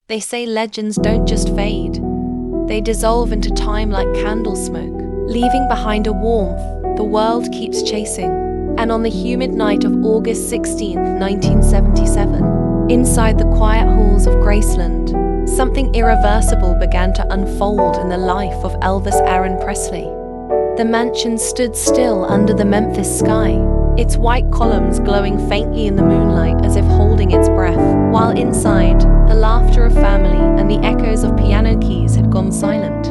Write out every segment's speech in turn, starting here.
They say legends don't just fade. They dissolve into time like candle smoke, leaving behind a warmth the world keeps chasing. And on the humid night of August 16th, 1977, inside the quiet halls of Graceland, something irreversible began to unfold in the life of Elvis Presley. The mansion stood still under the Memphis sky, its white columns glowing faintly in the moonlight as if holding its breath, while inside, the laughter of family and the echoes of piano keys had gone silent.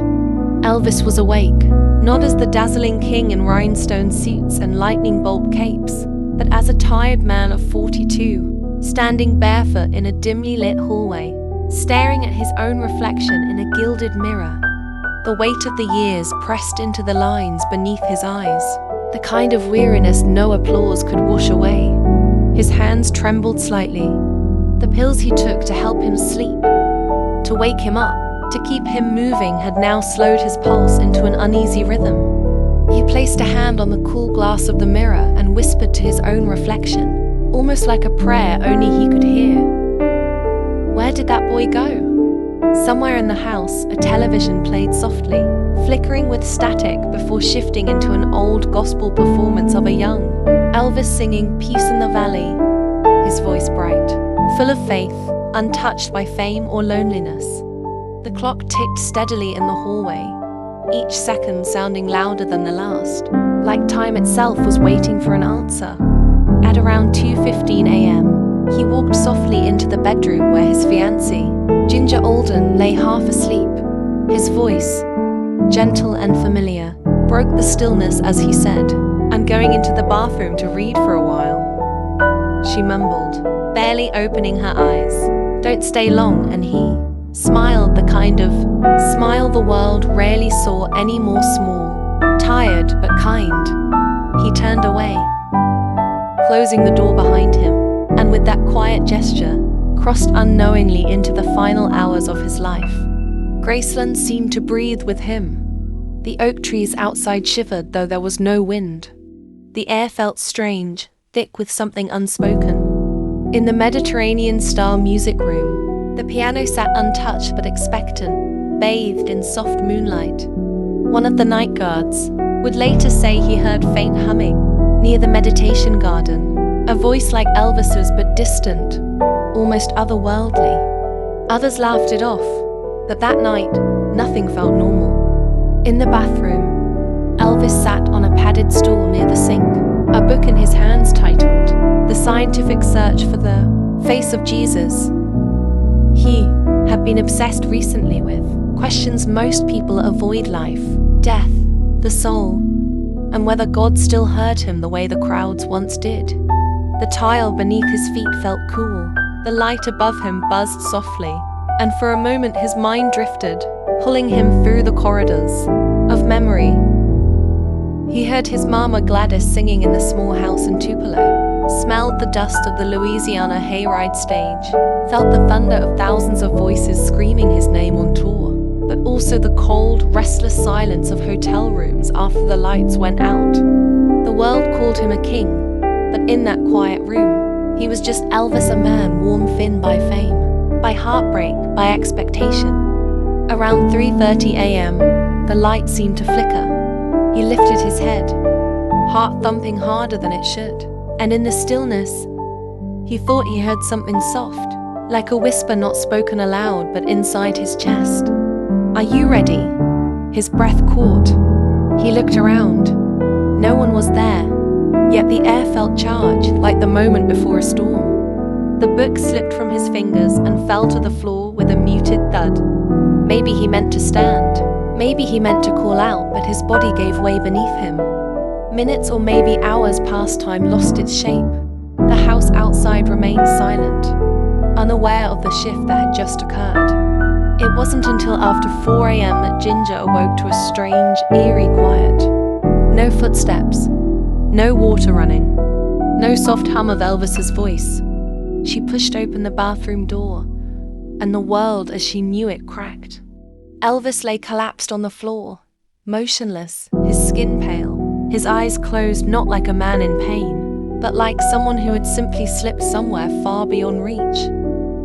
Elvis was awake, not as the dazzling king in rhinestone suits and lightning bolt capes, but as a tired man of 42, standing barefoot in a dimly lit hallway, staring at his own reflection in a gilded mirror. The weight of the years pressed into the lines beneath his eyes, the kind of weariness no applause could wash away. His hands trembled slightly. The pills he took to help him sleep, to wake him up, to keep him moving had now slowed his pulse into an uneasy rhythm. He placed a hand on the cool glass of the mirror and whispered to his own reflection, almost like a prayer only he could hear. Where did that boy go? Somewhere in the house, a television played softly, flickering with static before shifting into an old gospel performance of a young Elvis singing Peace in the Valley, his voice bright, full of faith, untouched by fame or loneliness. The clock ticked steadily in the hallway, each second sounding louder than the last, like time itself was waiting for an answer. At around 2:15 a.m., he walked softly into the bedroom where his fiancée, Ginger Alden, lay half asleep. His voice, gentle and familiar, broke the stillness as he said, "I'm going into the bathroom to read for a while." She mumbled, barely opening her eyes, "Don't stay long," and he smiled, the kind of smile the world rarely saw any more small, tired but kind. He turned away, closing the door behind him, and with that quiet gesture, crossed unknowingly into the final hours of his life. Graceland seemed to breathe with him. The oak trees outside shivered though there was no wind. The air felt strange, thick with something unspoken. In the Mediterranean-style music room, the piano sat untouched but expectant, bathed in soft moonlight. One of the night guards would later say he heard faint humming near the meditation garden, a voice like Elvis's but distant, almost otherworldly. Others laughed it off, but that night, nothing felt normal. In the bathroom, Elvis sat on a padded stool near the sink, a book in his hands titled The Scientific Search for the Face of Jesus. He had been obsessed recently with questions most people avoid: life, death, the soul, and whether God still heard him the way the crowds once did. The tile beneath his feet felt cool. The light above him buzzed softly, and for a moment his mind drifted, pulling him through the corridors of memory. He heard his mama Gladys singing in the small house in Tupelo, smelled the dust of the Louisiana hayride stage, felt the thunder of thousands of voices screaming his name on tour, but also the cold, restless silence of hotel rooms after the lights went out. The world called him a king, but in that quiet room, he was just Elvis, a man worn thin by fame, by heartbreak, by expectation. Around 3:30 a.m., the light seemed to flicker. He lifted his head, heart thumping harder than it should, and in the stillness, he thought he heard something soft, like a whisper not spoken aloud but inside his chest. "Are you ready?" His breath caught. He looked around. No one was there. Yet the air felt charged, like the moment before a storm. The book slipped from his fingers and fell to the floor with a muted thud. Maybe he meant to stand. Maybe he meant to call out, but his body gave way beneath him. Minutes or maybe hours past time lost its shape. The house outside remained silent, unaware of the shift that had just occurred. It wasn't until after 4 a.m. that Ginger awoke to a strange, eerie quiet. No footsteps. No water running, no soft hum of Elvis's voice. She pushed open the bathroom door, and the world as she knew it cracked. Elvis lay collapsed on the floor, motionless, his skin pale, his eyes closed not like a man in pain, but like someone who had simply slipped somewhere far beyond reach.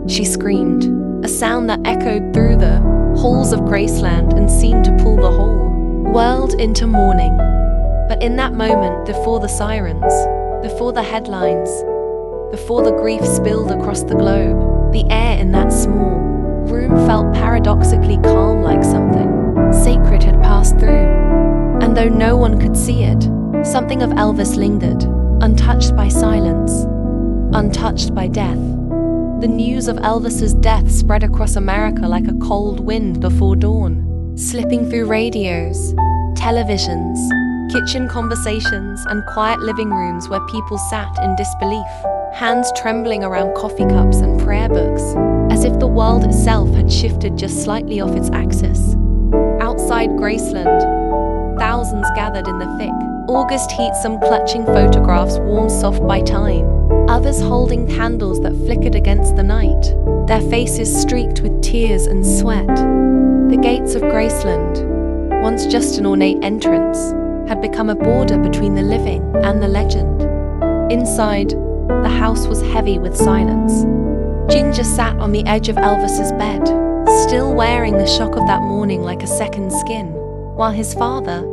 She screamed, a sound that echoed through the halls of Graceland and seemed to pull the whole world into mourning. But in that moment, before the sirens, before the headlines, before the grief spilled across the globe, the air in that small room felt paradoxically calm, like something sacred had passed through. And though no one could see it, something of Elvis lingered, untouched by silence, untouched by death. The news of Elvis's death spread across America like a cold wind before dawn, slipping through radios, televisions, kitchen conversations, and quiet living rooms where people sat in disbelief, hands trembling around coffee cups and prayer books, as if the world itself had shifted just slightly off its axis. Outside Graceland, thousands gathered in the thick August heat, some clutching photographs warmed soft by time, others holding candles that flickered against the night, their faces streaked with tears and sweat. The gates of Graceland, once just an ornate entrance, had become a border between the living and the legend. Inside, the house was heavy with silence. Ginger sat on the edge of Elvis's bed, still wearing the shock of that morning like a second skin, while his father,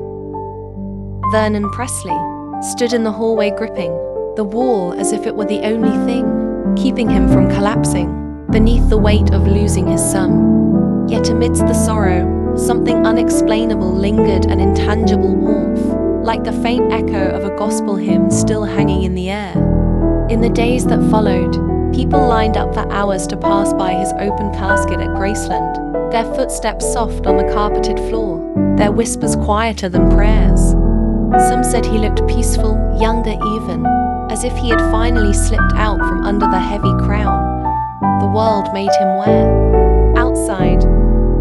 Vernon Presley, stood in the hallway gripping the wall as if it were the only thing keeping him from collapsing beneath the weight of losing his son. Yet amidst the sorrow, something unexplainable lingered, an intangible warmth, like the faint echo of a gospel hymn still hanging in the air. In the days that followed, people lined up for hours to pass by his open casket at Graceland, their footsteps soft on the carpeted floor, their whispers quieter than prayers. Some said he looked peaceful, younger even, as if he had finally slipped out from under the heavy crown the world made him wear. Outside,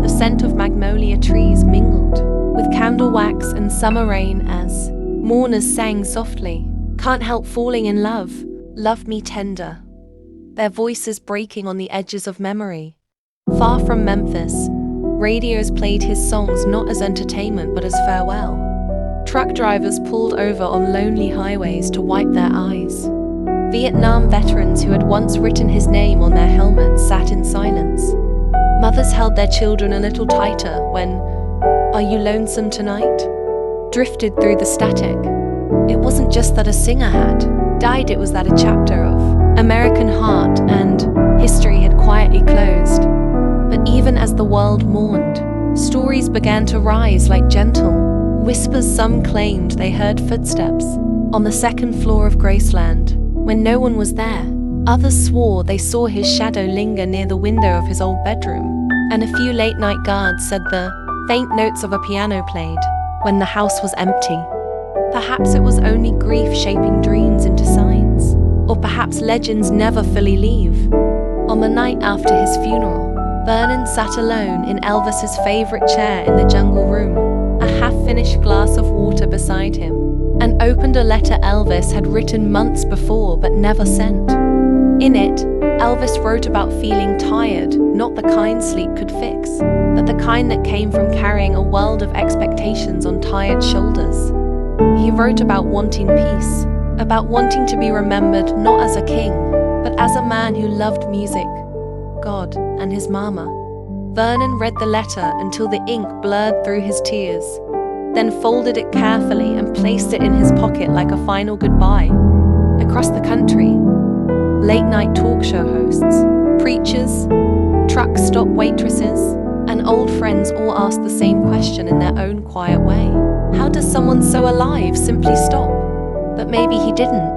the scent of magnolia trees mingled with candle wax and summer rain as mourners sang softly, "Can't help falling in love, love me tender," their voices breaking on the edges of memory. Far from Memphis, radios played his songs not as entertainment but as farewell. Truck drivers pulled over on lonely highways to wipe their eyes. Vietnam veterans who had once written his name on their helmets sat in silence. Mothers held their children a little tighter when "Are you lonesome tonight?" drifted through the static. It wasn't just that a singer had died, it was that a chapter of American heart and history had quietly closed. But even as the world mourned, stories began to rise like gentle whispers. Some claimed they heard footsteps on the second floor of Graceland when no one was there. Others swore they saw his shadow linger near the window of his old bedroom, and a few late-night guards said the faint notes of a piano played when the house was empty. Perhaps it was only grief shaping dreams into signs, or perhaps legends never fully leave. On the night after his funeral, Vernon sat alone in Elvis's favorite chair in the jungle room, a half-finished glass of water beside him, and opened a letter Elvis had written months before but never sent. In it, Elvis wrote about feeling tired, not the kind sleep could fix, but the kind that came from carrying a world of expectations on tired shoulders. He wrote about wanting peace, about wanting to be remembered not as a king, but as a man who loved music, God, and his mama. Vernon read the letter until the ink blurred through his tears, then folded it carefully and placed it in his pocket like a final goodbye. Across the country, late-night talk show hosts, preachers, truck stop waitresses, and old friends all asked the same question in their own quiet way. How does someone so alive simply stop? But maybe he didn't.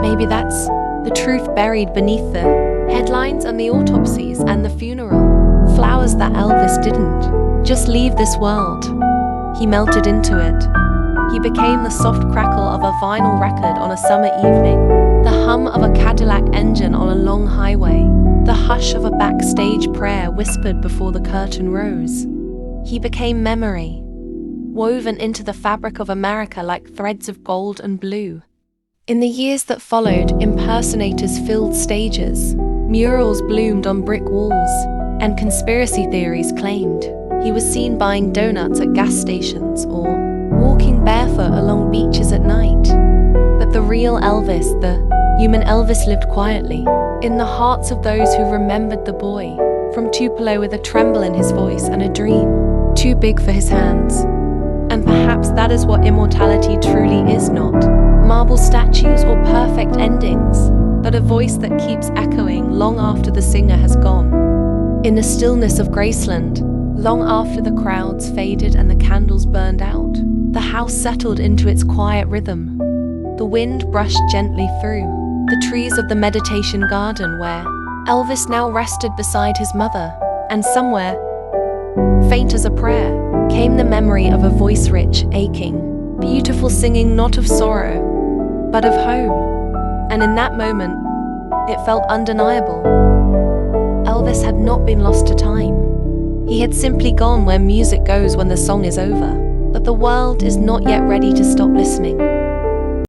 Maybe that's the truth buried beneath the headlines and the autopsies and the funeral. Flowers that Elvis didn't just leave this world. He melted into it. He became the soft crackle of a vinyl record on a summer evening, the hum of a Cadillac engine on a long highway, the hush of a backstage prayer whispered before the curtain rose. He became memory, woven into the fabric of America like threads of gold and blue. In the years that followed, impersonators filled stages, murals bloomed on brick walls, and conspiracy theories claimed he was seen buying donuts at gas stations or walking barefoot along beaches at night. But the real Elvis, the human Elvis, lived quietly in the hearts of those who remembered the boy, from Tupelo with a tremble in his voice and a dream too big for his hands. And perhaps that is what immortality truly is not. Marble statues or perfect endings, but a voice that keeps echoing long after the singer has gone. In the stillness of Graceland, long after the crowds faded and the candles burned out, the house settled into its quiet rhythm. The wind brushed gently through the trees of the meditation garden where Elvis now rested beside his mother, and somewhere, faint as a prayer, came the memory of a voice rich, aching, beautiful singing not of sorrow, but of home. And in that moment, it felt undeniable. Elvis had not been lost to time. He had simply gone where music goes when the song is over. But the world is not yet ready to stop listening.